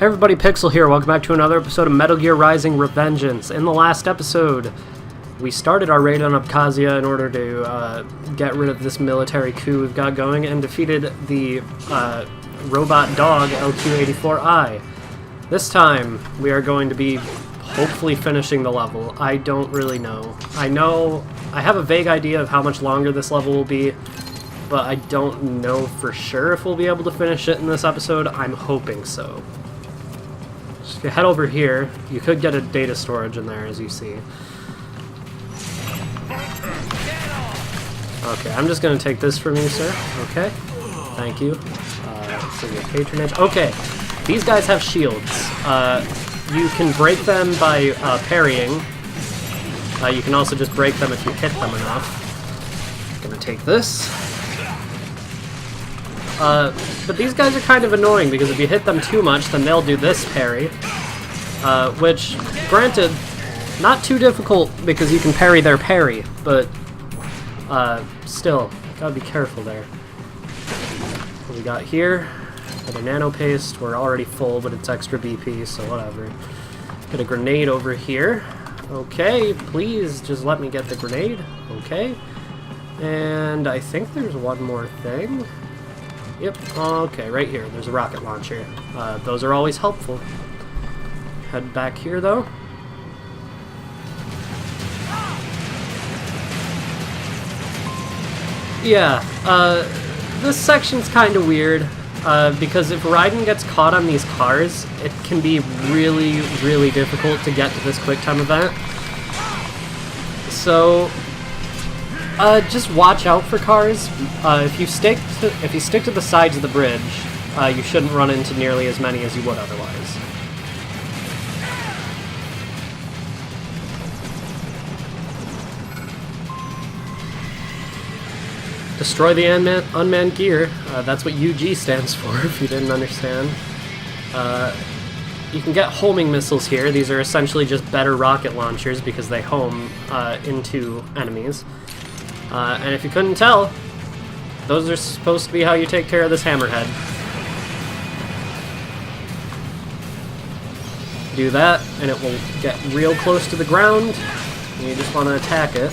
Hey everybody, Pixel here. Welcome back to another episode of Metal Gear Rising: Revengeance. In the last episode, we started our raid on Abkhazia in order to get rid of this military coup we've got going and defeated the robot dog LQ-84I. This time, we are going to be hopefully finishing the level. I don't really know. I have a vague idea of how much longer this level will be, but I don't know for sure if we'll be able to finish it in this episode. I'm hoping so. So if you head over here, you could get a data storage in there, as you see. Okay, I'm just going to take this from you, sir. Okay, thank you. So your patronage. Okay, these guys have shields. You can break them by parrying. You can also just break them if you hit them enough. I'm going to take this. But these guys are kind of annoying because if you hit them too much, then they'll do this parry. Which, granted, not too difficult because you can parry their parry, but still, gotta be careful there. What we got here? Got a nano paste. We're already full, but it's extra BP, so whatever. Get a grenade over here. Okay, please just let me get the grenade. Okay. And I think there's one more thing. Yep, okay, right here. There's a rocket launcher. Those are always helpful. Head back here, though. Yeah, this section's kind of weird, because if Raiden gets caught on these cars, it can be really, really difficult to get to this QuickTime event. So, just watch out for cars. If you stick to the sides of the bridge, you shouldn't run into nearly as many as you would otherwise. Destroy the unmanned gear. That's what UG stands for, if you didn't understand. You can get homing missiles here. These are essentially just better rocket launchers because they home into enemies. And if you couldn't tell, those are supposed to be how you take care of this hammerhead. Do that, and it will get real close to the ground, and you just want to attack it,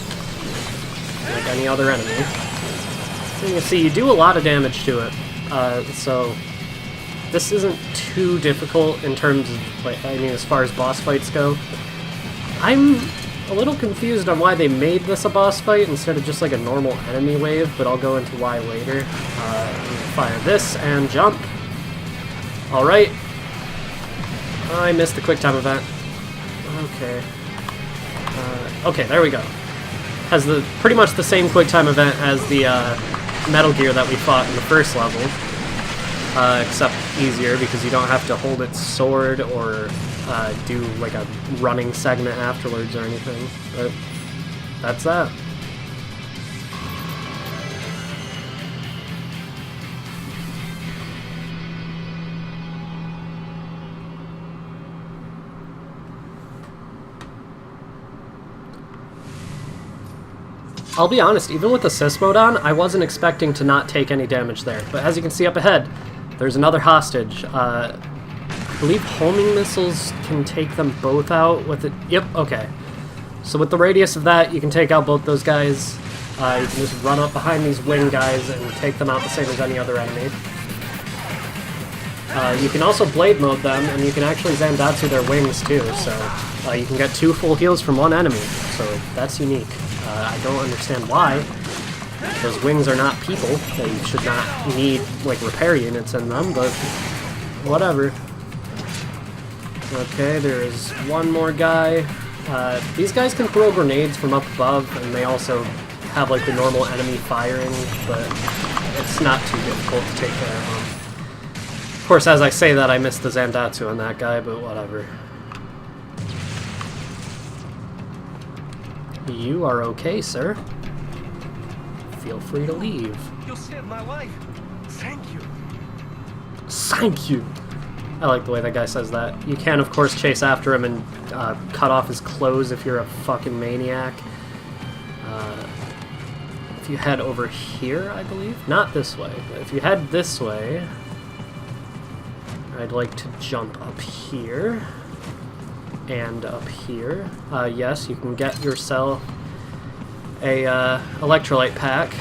like any other enemy. And you see, you do a lot of damage to it, so this isn't too difficult in terms of, like, I mean, as far as boss fights go. I'm a little confused on why they made this a boss fight instead of just like a normal enemy wave, but I'll go into why later. Fire this and jump. Alright. I missed the QuickTime event. Okay. Okay, there we go. Has pretty much the same QuickTime event as the Metal Gear that we fought in the first level. Except easier because you don't have to hold its sword or do like a running segment afterwards or anything, but that's that. I'll be honest, even with assist mode on, I wasn't expecting to not take any damage there, but as you can see up ahead, there's another hostage. I believe homing missiles can take them both out with it. Yep, okay. So with the radius of that, you can take out both those guys. You can just run up behind these wing guys and take them out the same as any other enemy. You can also blade mode them, and you can actually Zandatsu their wings too, so you can get 2 full heals from one enemy, so that's unique. I don't understand why. Those wings are not people. They should not need, like, repair units in them, but whatever. Okay, there's one more guy. These guys can throw grenades from up above, and they also have, like, the normal enemy firing, but it's not too difficult to take care of them. Of course, as I say that, I missed the Zandatsu on that guy, but whatever. You are okay, sir. Feel free to leave. You saved my life. Thank you. Thank you. I like the way that guy says that. You can, of course, chase after him and cut off his clothes if you're a fucking maniac. If you head over here, I believe. Not this way, but if you head this way... I'd like to jump up here and up here. Yes, you can get yourself a electrolyte pack.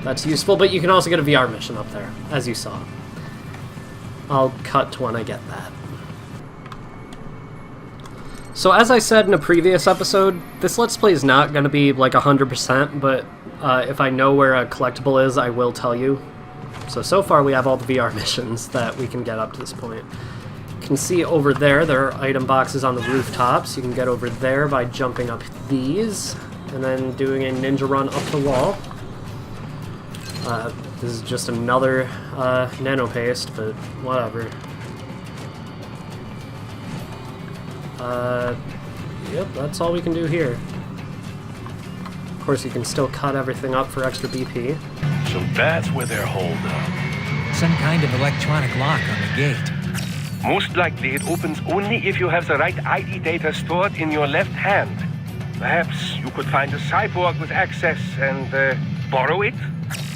That's useful, but you can also get a VR mission up there, as you saw. I'll cut to when I get that. So as I said in a previous episode, this Let's Play is not going to be like 100%, but if I know where a collectible is, I will tell you. So far we have all the VR missions that we can get up to this point. You can see over there are item boxes on the rooftops. You can get over there by jumping up these, and then doing a ninja run up the wall. This is just another nano paste, but whatever. Yep, that's all we can do here. Of course, you can still cut everything up for extra BP. So that's where they're holed up. Some kind of electronic lock on the gate. Most likely it opens only if you have the right ID data stored in your left hand. Perhaps you could find a cyborg with access and borrow it?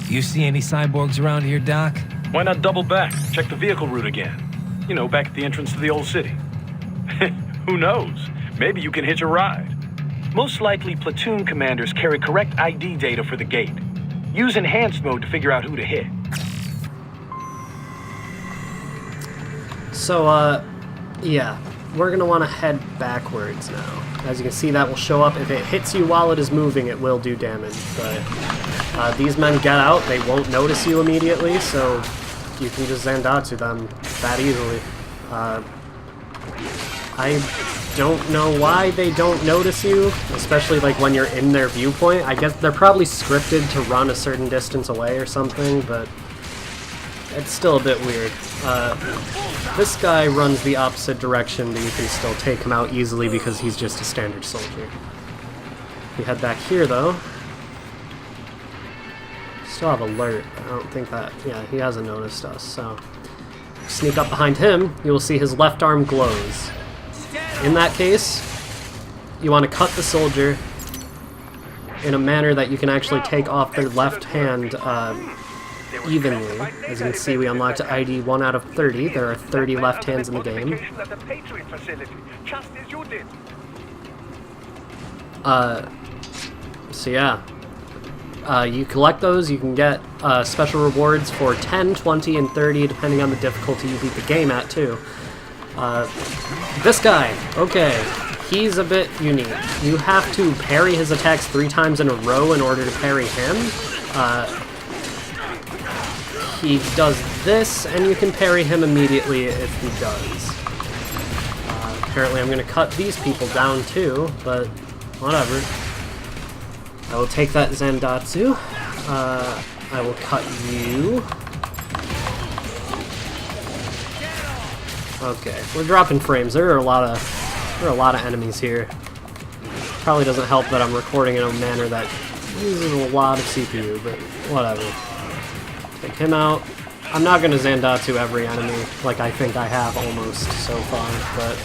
You see any cyborgs around here, Doc? Why not double back? Check the vehicle route again. You know, back at the entrance to the old city. Who knows? Maybe you can hitch a ride. Most likely, platoon commanders carry correct ID data for the gate. Use enhanced mode to figure out who to hit. So, yeah. We're going to want to head backwards now. As you can see, that will show up. If it hits you while it is moving, it will do damage. But these men get out. They won't notice you immediately, so you can just Zandatsu them that easily. I don't know why they don't notice you, especially like when you're in their viewpoint. I guess they're probably scripted to run a certain distance away or something, but it's still a bit weird. This guy runs the opposite direction, but you can still take him out easily because he's just a standard soldier. If we head back here, though, still have alert. I don't think that... yeah, he hasn't noticed us, so... sneak up behind him, you will see his left arm glows. In that case, you want to cut the soldier in a manner that you can actually take off their left hand evenly. As you can see, we unlocked ID 1 out of 30. There are 30 left hands in the game. So yeah. You collect those, you can get special rewards for 10, 20, and 30, depending on the difficulty you beat the game at, too. This guy, okay, he's a bit unique. You have to parry his attacks 3 times in a row in order to parry him. He does this, and you can parry him immediately if he does. Apparently I'm going to cut these people down too, but whatever. I will take that Zandatsu. I will cut you. Okay, we're dropping frames. There are a lot of enemies here. Probably doesn't help that I'm recording in a manner that uses a lot of CPU, but whatever. Take him out. I'm not going to Zandatsu every enemy, like I think I have almost so far, but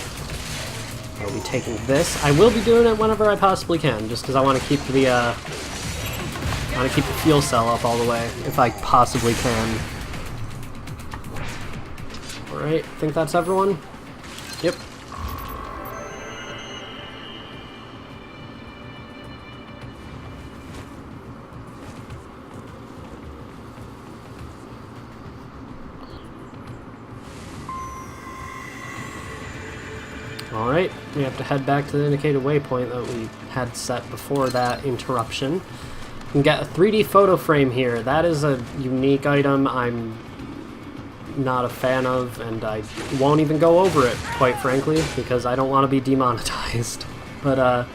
I'll be taking this. I will be doing it whenever I possibly can, just because I want to keep the fuel cell up all the way, if I possibly can. Alright, I think that's everyone. Yep. Alright, we have to head back to the indicated waypoint that we had set before that interruption. You can get a 3D photo frame here. That is a unique item I'm not a fan of, and I won't even go over it, quite frankly, because I don't want to be demonetized. But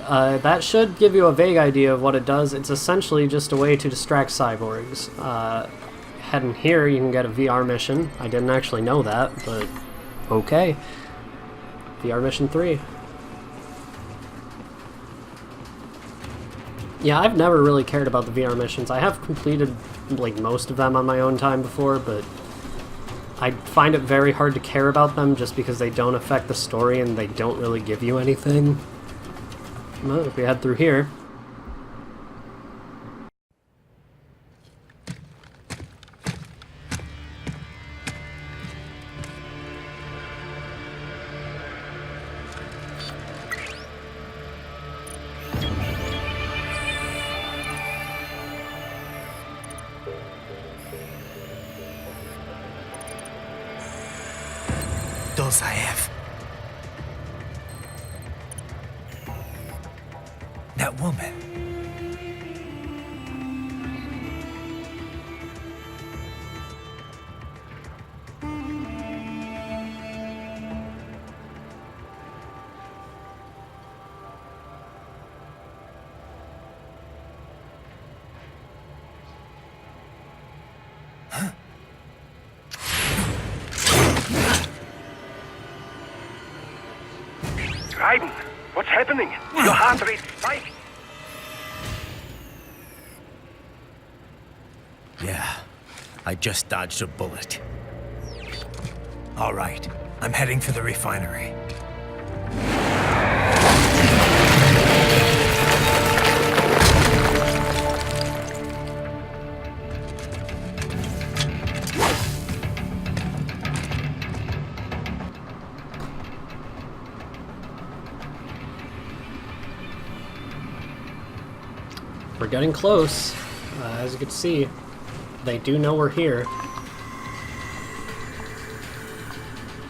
that should give you a vague idea of what it does. It's essentially just a way to distract cyborgs. Heading here, you can get a VR mission. I didn't actually know that, but okay. VR mission 3. Yeah, I've never really cared about the VR missions. I have completed like most of them on my own time before, but I find it very hard to care about them just because they don't affect the story and they don't really give you anything. Well, if we head through here. Dolzaev. That woman. Raiden, what's happening? Your heart rate spiked. Yeah, I just dodged a bullet. All right, I'm heading for the refinery. We're getting close. As you can see, they do know we're here.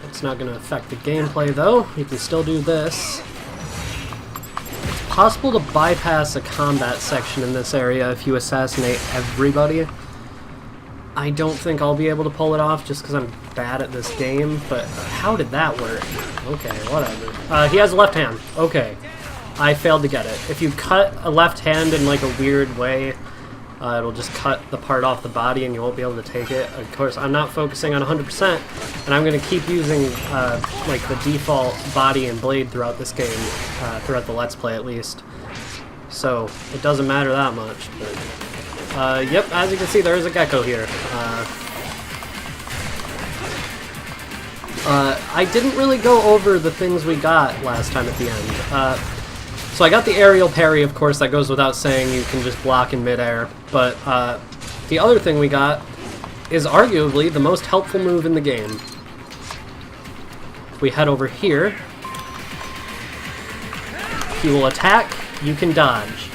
It's not going to affect the gameplay, though. You can still do this. It's possible to bypass a combat section in this area if you assassinate everybody. I don't think I'll be able to pull it off just because I'm bad at this game, but how did that work? Okay, whatever. He has a left hand. Okay. I failed to get it. If you cut a left hand in like a weird way, it'll just cut the part off the body and you won't be able to take it. Of course, I'm not focusing on 100%, and I'm going to keep using like the default body and blade throughout this game, throughout the Let's Play at least. So it doesn't matter that much. But yep, as you can see, there is a gecko here. I didn't really go over the things we got last time at the end. So I got the aerial parry, of course, that goes without saying, you can just block in midair. But the other thing we got is arguably the most helpful move in the game. If we head over here, he will attack, you can dodge.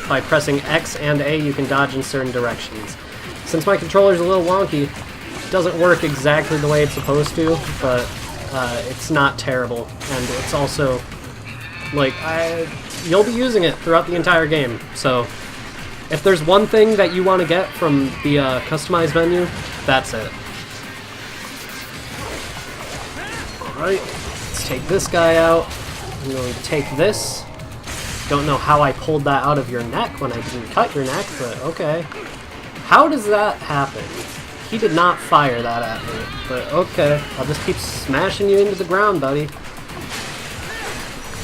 By pressing X and A, you can dodge in certain directions. Since my controller's a little wonky, it doesn't work exactly the way it's supposed to, but it's not terrible. And it's also, like, you'll be using it throughout the entire game. So if there's one thing that you want to get from the customized menu, that's it. Alright, let's take this guy out. I'm going to take this. Don't know how I pulled that out of your neck when I didn't cut your neck, but okay. How does that happen? He did not fire that at me, but okay. I'll just keep smashing you into the ground, buddy.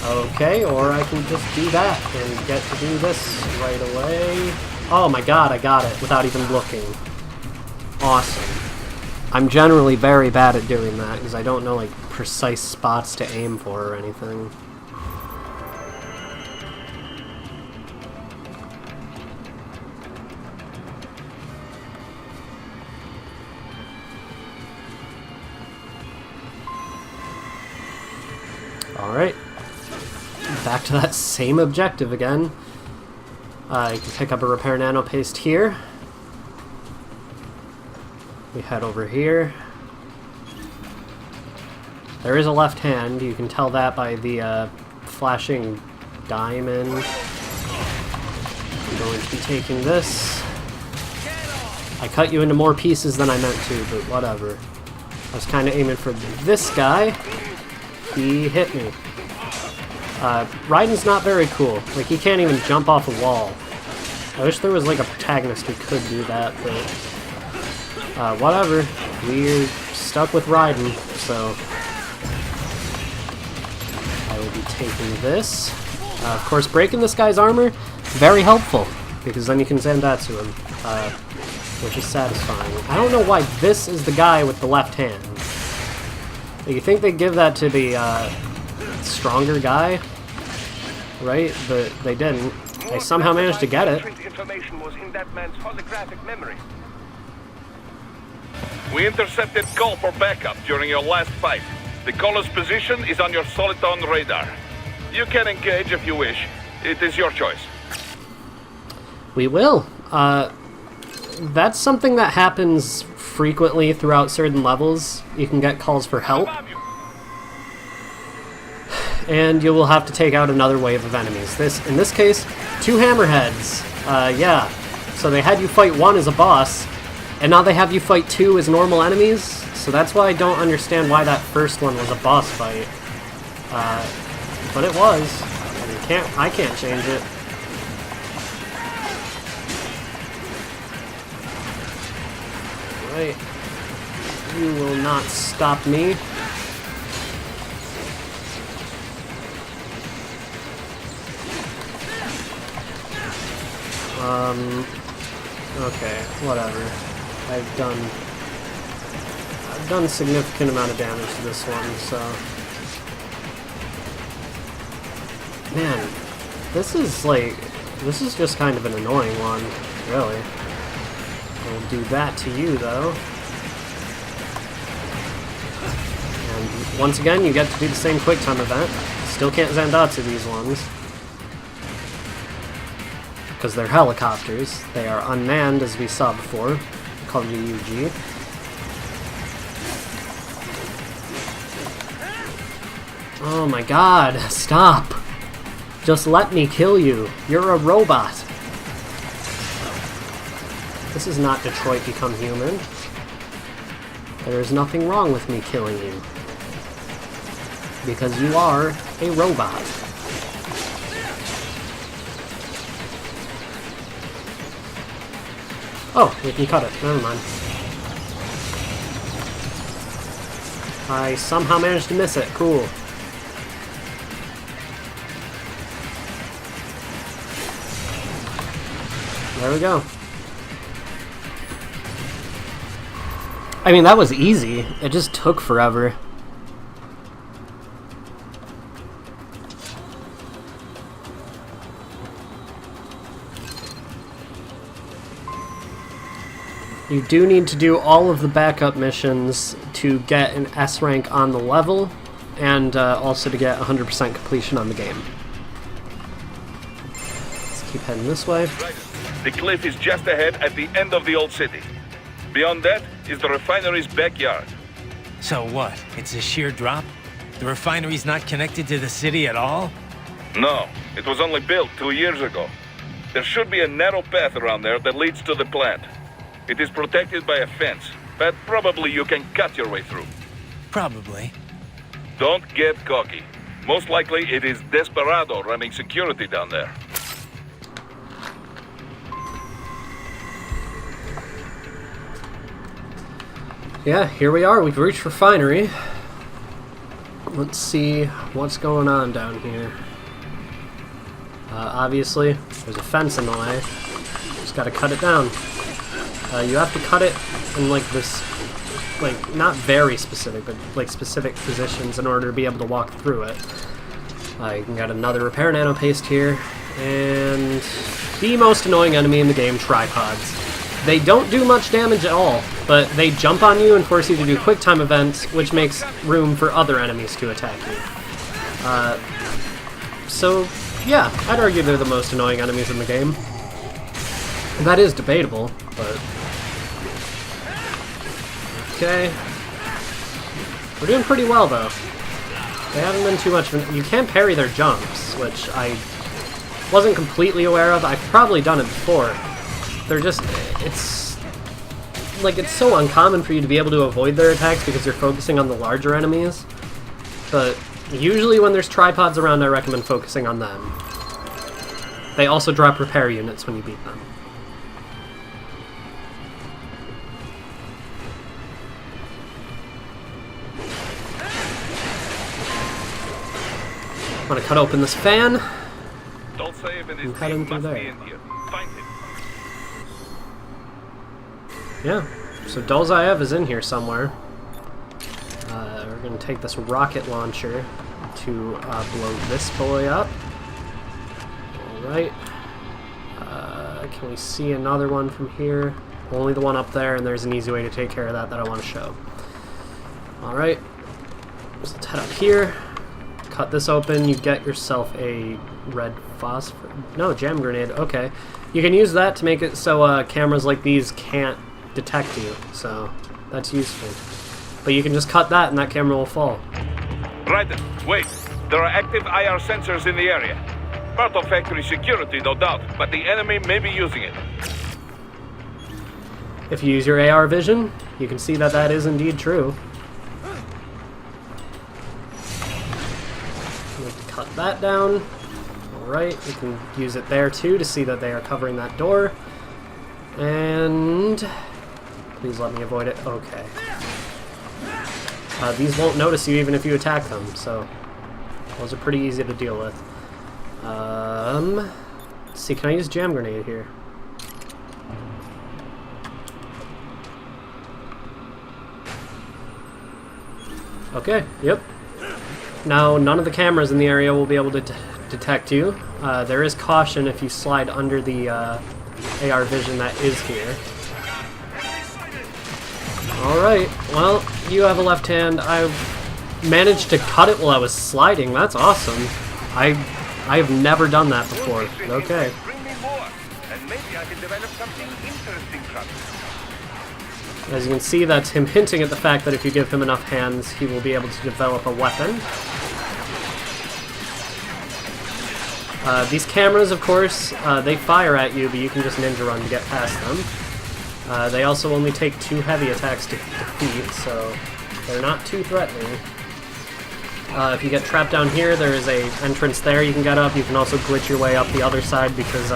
Okay, or I can just do that and get to do this right away. Oh my god, I got it without even looking. Awesome. I'm generally very bad at doing that because I don't know like precise spots to aim for or anything. Alright. Back to that same objective again. You can pick up a repair nano paste here. We head over here. There is a left hand. You can tell that by the flashing diamond. I'm going to be taking this. I cut you into more pieces than I meant to, but whatever. I was kind of aiming for this guy. He hit me. Raiden's not very cool. Like, he can't even jump off a wall. I wish there was, like, a protagonist who could do that, but... whatever. We're stuck with Raiden, so... I will be taking this. Of course, breaking this guy's armor, very helpful, because then you can Zandatsu him, which is satisfying. I don't know why this is the guy with the left hand. You think they'd give that to the, stronger guy, right? But they didn't. They somehow managed to get it. Information was in that man's holographic memory. We intercepted call for backup during your last fight. The caller's position is on your Soliton radar. You can engage if you wish. It is your choice. We will. That's something that happens frequently throughout certain levels. You can get calls for help. and you will have to take out another wave of enemies. In this case, 2 hammerheads. Yeah. So they had you fight 1 as a boss, and now they have you fight 2 as normal enemies. So that's why I don't understand why that first one was a boss fight. But it was. I can't change it. Right. You will not stop me. Okay, whatever. I've done a significant amount of damage to this one, so... Man, this is just kind of an annoying one, really. I'll do that to you, though. And once again, you get to do the same quick time event. Still can't Zandatsu these ones. Because they're helicopters. They are unmanned, as we saw before. Called UUG. Oh my god, stop! Just let me kill you. You're a robot. This is not Detroit Become Human. There is nothing wrong with me killing you. Because you are a robot. Oh, we can cut it. Never mind. I somehow managed to miss it. Cool. There we go. I mean, that was easy. It just took forever. You do need to do all of the backup missions to get an S rank on the level, and also to get 100% completion on the game. Let's keep heading this way. The cliff is just ahead at the end of the old city. Beyond that is the refinery's backyard. So what? It's a sheer drop? The refinery's not connected to the city at all? No, it was only built 2 years ago. There should be a narrow path around there that leads to the plant. It is protected by a fence, but probably you can cut your way through. Probably. Don't get cocky. Most likely it is Desperado running security down there. Yeah, here we are. We've reached refinery. Let's see what's going on down here. Obviously, there's a fence in the way. Just gotta cut it down. You have to cut it in like this, like not very specific, but like specific positions in order to be able to walk through it. You can get another repair nano paste here, and the most annoying enemy in the game, tripods. They don't do much damage at all, but they jump on you and force you to do quick time events, which makes room for other enemies to attack you. So yeah, I'd argue they're the most annoying enemies in the game. That is debatable, but... Okay. We're doing pretty well, though. They haven't been too much of an... You can parry their jumps, which I wasn't completely aware of. I've probably done it before. They're just... It's... Like, it's so uncommon for you to be able to avoid their attacks because you're focusing on the larger enemies. But usually when there's tripods around, I recommend focusing on them. They also drop repair units when you beat them. I'm gonna cut open this fan. Dolzaev and And cut him through there. Find him. Yeah, so Dolzaev is in here somewhere. We're gonna take this rocket launcher to blow this boy up. Alright. Can we see another one from here? Only the one up there, and there's an easy way to take care of that I want to show. Alright. So let's head up here. Cut this open, you get yourself a red phosphor... No, jam grenade, okay. You can use that to make it so cameras like these can't detect you, so that's useful. But you can just cut that and that camera will fall. Right then, wait. There are active IR sensors in the area. Part of factory security, no doubt, but the enemy may be using it. If you use your AR vision, you can see that that is indeed true. Cut that down. Alright, you can use it there too to see that they are covering that door. And please let me avoid it. Okay. These won't notice you even if you attack them, so those are pretty easy to deal with. Let's see, can I use jam grenade here? Okay, yep. Now, none of the cameras in the area will be able to detect you. There is caution if you slide under the AR vision that is here. Alright, well, you have a left hand. I managed to cut it while I was sliding. That's awesome. I have never done that before. Okay. Bring me more, and maybe I can develop something interesting from it. As you can see, that's him hinting at the fact that if you give him enough hands, he will be able to develop a weapon. These cameras, of course, they fire at you, but you can just ninja run to get past them. They also only take 2 heavy attacks to defeat, so they're not too threatening. If you get trapped down here, there is a entrance there you can get up. You can also glitch your way up the other side because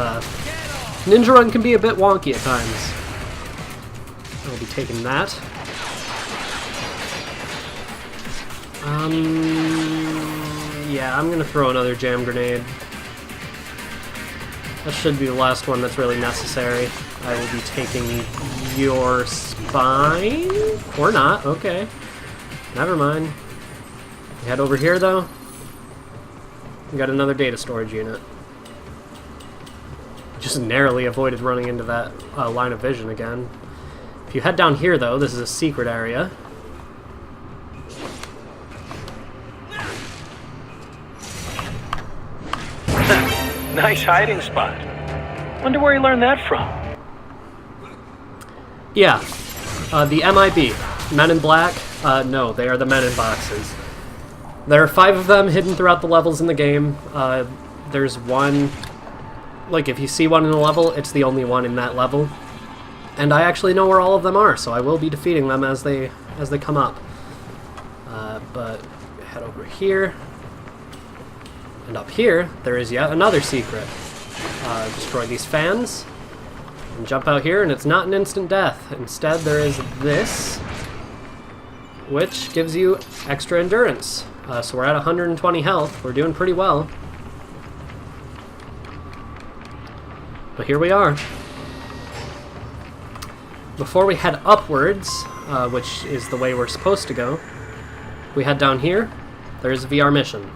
ninja run can be a bit wonky at times. I'll be taking that. Yeah, I'm gonna throw another jam grenade. That should be the last one that's really necessary. I will be taking your spine? Or not, okay. Never mind. Head over here, though. We got another data storage unit. Just narrowly avoided running into that line of vision again. If you head down here, though, this is a secret area. Nice hiding spot. Wonder where you learned that from. Yeah, the MIB, Men in Black. No, they are the Men in Boxes. There are 5 of them hidden throughout the levels in the game. There's one, like if you see one in a level, it's the only one in that level. And I actually know where all of them are, so I will be defeating them as they come up. But head over here. And up here, there is yet another secret. Destroy these fans, and jump out here, and it's not an instant death. Instead, there is this, which gives you extra endurance. So we're at 120 health. We're doing pretty well. But here we are. Before we head upwards, which is the way we're supposed to go, we head down here. There's a VR mission.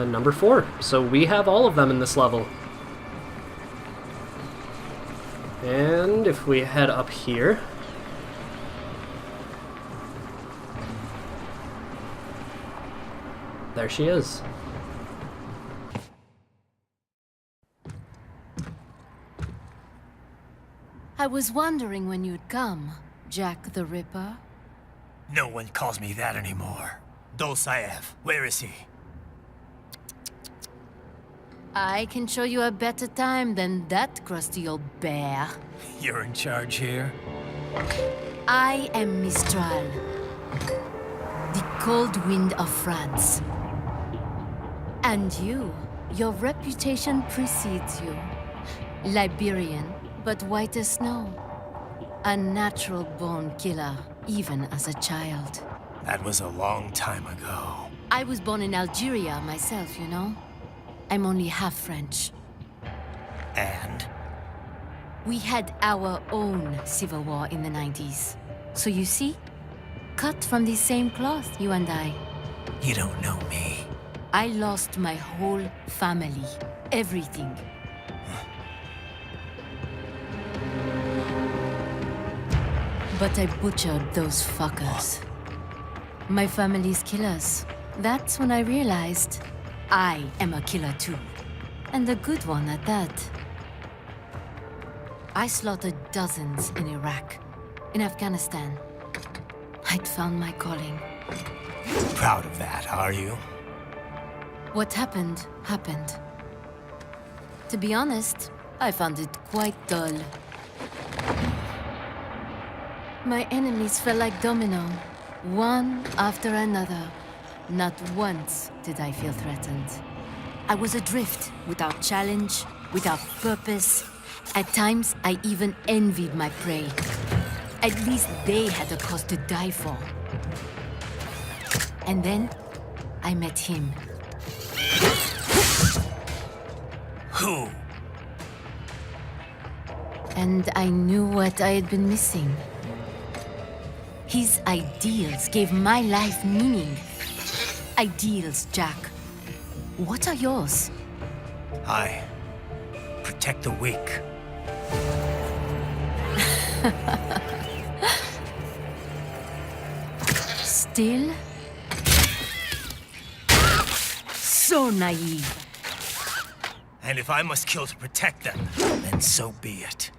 Number 4. So we have all of them in this level. And if we head up here, there she is. I was wondering when you'd come, Jack the Ripper. No one calls me that anymore. Dolzaev, where is he? I can show you a better time than that crusty old bear. You're in charge here? I am Mistral, the cold wind of France. And you, your reputation precedes you. Liberian, but white as snow. A natural-born killer, even as a child. That was a long time ago. I was born in Algeria myself, you know. I'm only half French. And? We had our own civil war in the 90s. So you see? Cut from the same cloth, you and I. You don't know me. I lost my whole family. Everything. But I butchered those fuckers. My family's killers. That's when I realized I am a killer too. And a good one at that. I slaughtered dozens in Iraq, in Afghanistan, I'd found my calling. Proud of that, are you? What happened, happened. To be honest, I found it quite dull. My enemies fell like domino, one after another. Not once did I feel threatened. I was adrift, without challenge, without purpose. At times, I even envied my prey. At least they had a cause to die for. And then, I met him. Who? And I knew what I had been missing. His ideals gave my life meaning. Ideals, Jack. What are yours? I protect the weak. Still? So naive. And if I must kill to protect them, then so be it.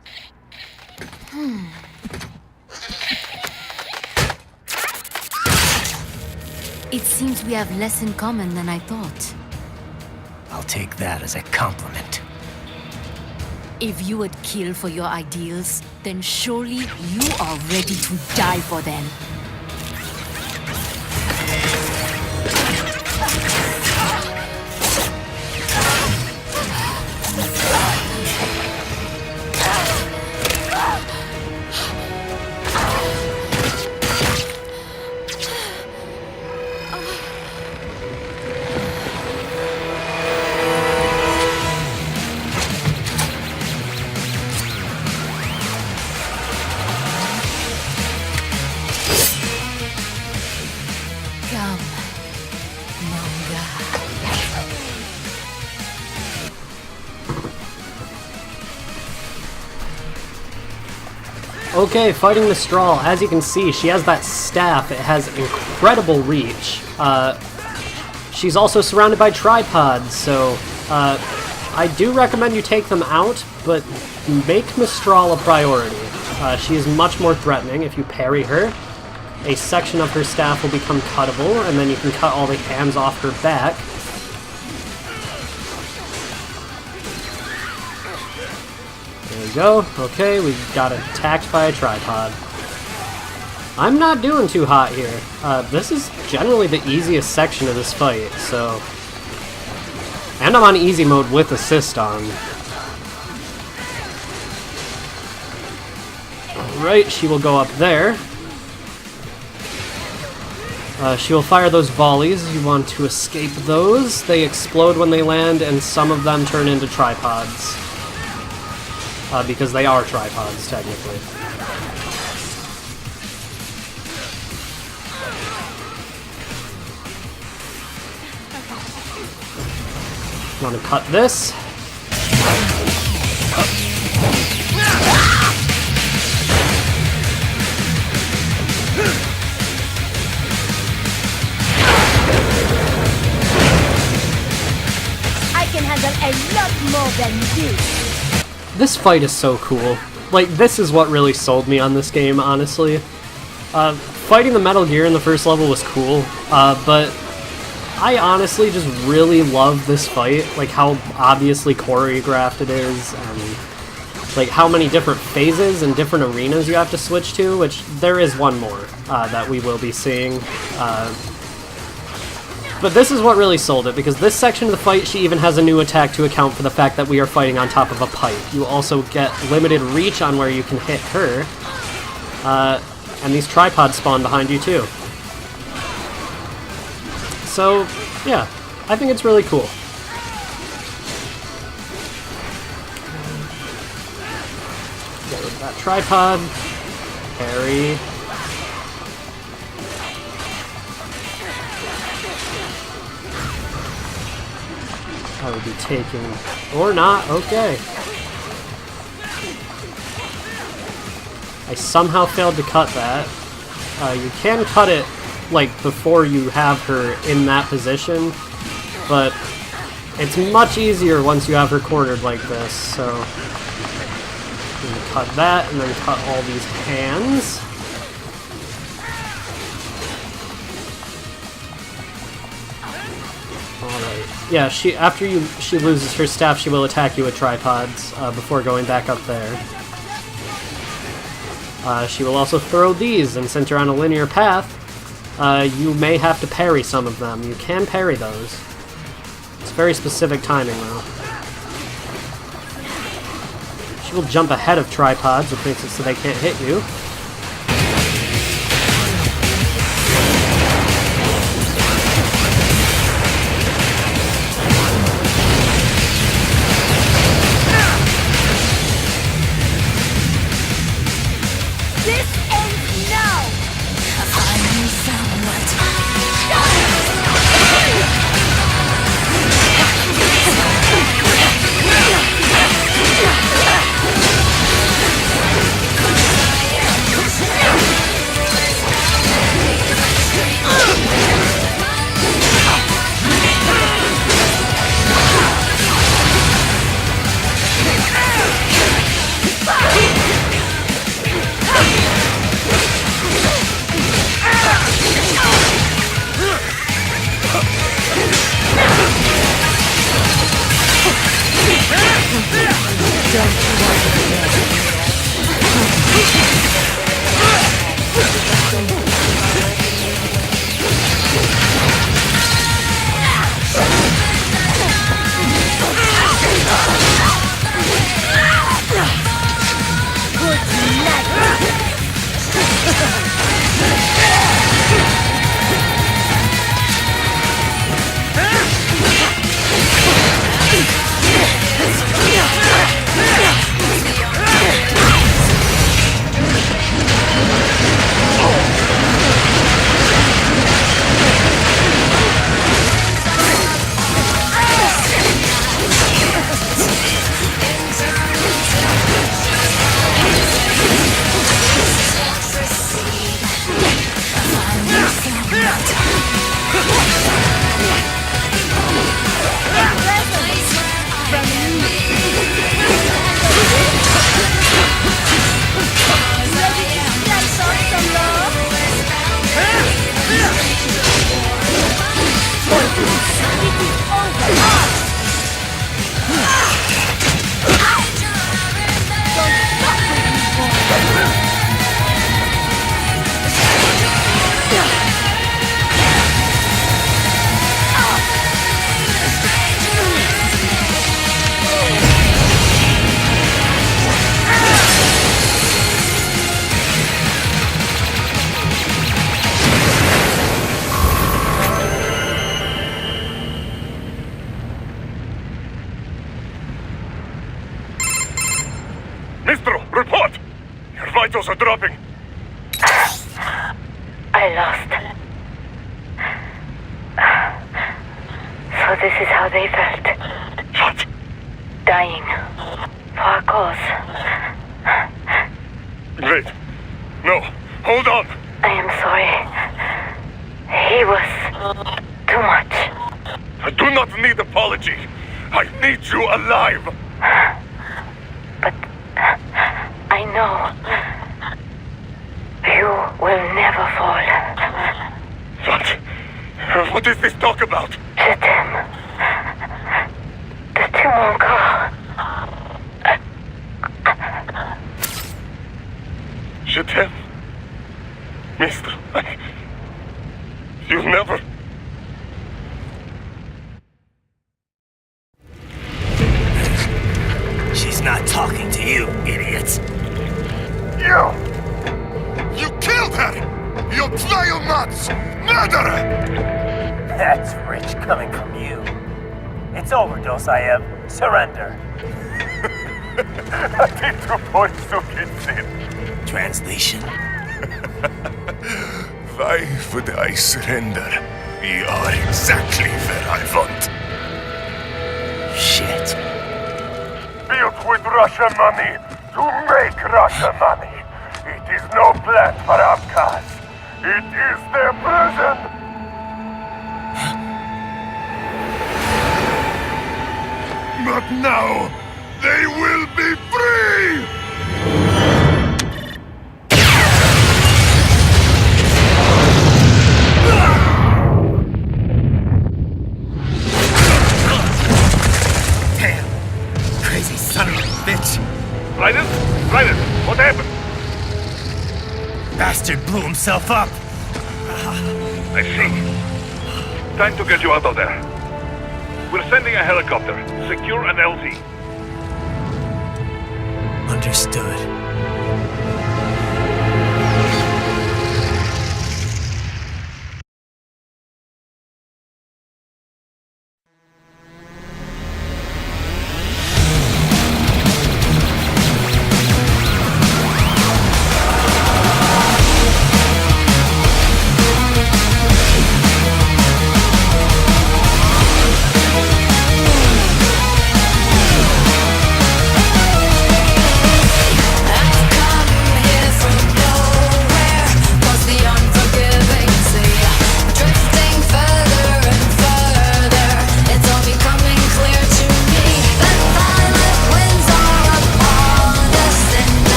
It seems we have less in common than I thought. I'll take that as a compliment. If you would kill for your ideals, then surely you are ready to die for them. Come, Manga. Okay, fighting Mistral. As you can see, she has that staff. It has incredible reach. She's also surrounded by tripods, so I do recommend you take them out, but make Mistral a priority. She is much more threatening. If you parry her, a section of her staff will become cuttable, and then you can cut all the hands off her back. There we go. Okay, we got attacked by a tripod. I'm not doing too hot here. This is generally the easiest section of this fight, so... And I'm on easy mode with assist on. Alright, she will go up there. She will fire those volleys. You want to escape those. They explode when they land, and some of them turn into tripods. Because they are tripods, technically. Want to cut this. I can handle a lot more than this. This fight is so cool. Like, this is what really sold me on this game, honestly. Fighting the Metal Gear in the first level was cool, but I honestly just really love this fight. Like, how obviously choreographed it is, and like how many different phases and different arenas you have to switch to, which there is one more that we will be seeing. But this is what really sold it, because this section of the fight, she even has a new attack to account for the fact that we are fighting on top of a pipe. You also get limited reach on where you can hit her, and these tripods spawn behind you too. So, yeah, I think it's really cool. Get rid of that tripod, parry. I would be taking... or not, okay. I somehow failed to cut that. You can cut it, like, before you have her in that position, but it's much easier once you have her cornered like this, so... I'm gonna cut that, and then cut all these hands. Alright. Yeah, after she loses her staff, she will attack you with tripods before going back up there. She will also throw these, and since you're on a linear path, you may have to parry some of them. You can parry those. It's very specific timing, though. She will jump ahead of tripods, which makes it so they can't hit you. Mistral, report! Your vitals are dropping. I lost. So this is how they felt. What? Dying. For a cause. Wait. No. Hold on. I am sorry. He was too much. I do not need apology. I need you alive. But I know you will never fall. What? What is this talk about? Je t'aime. De tout mon corps. Je t'aime. Mistral, you never... She's not talking to you, idiots. You killed her! You vile nuts! Murderer! That's rich coming from you. It's over, Dolzaev. Surrender. Translation? Why would I surrender? We are exactly where I want. Shit. Built with Russian money to make Russian money. It is no plan for Abkhaz. It is their prison. But now, they will be free! bastard blew himself up! I see. Time to get you out of there. We're sending a helicopter. Secure an LZ. Understood.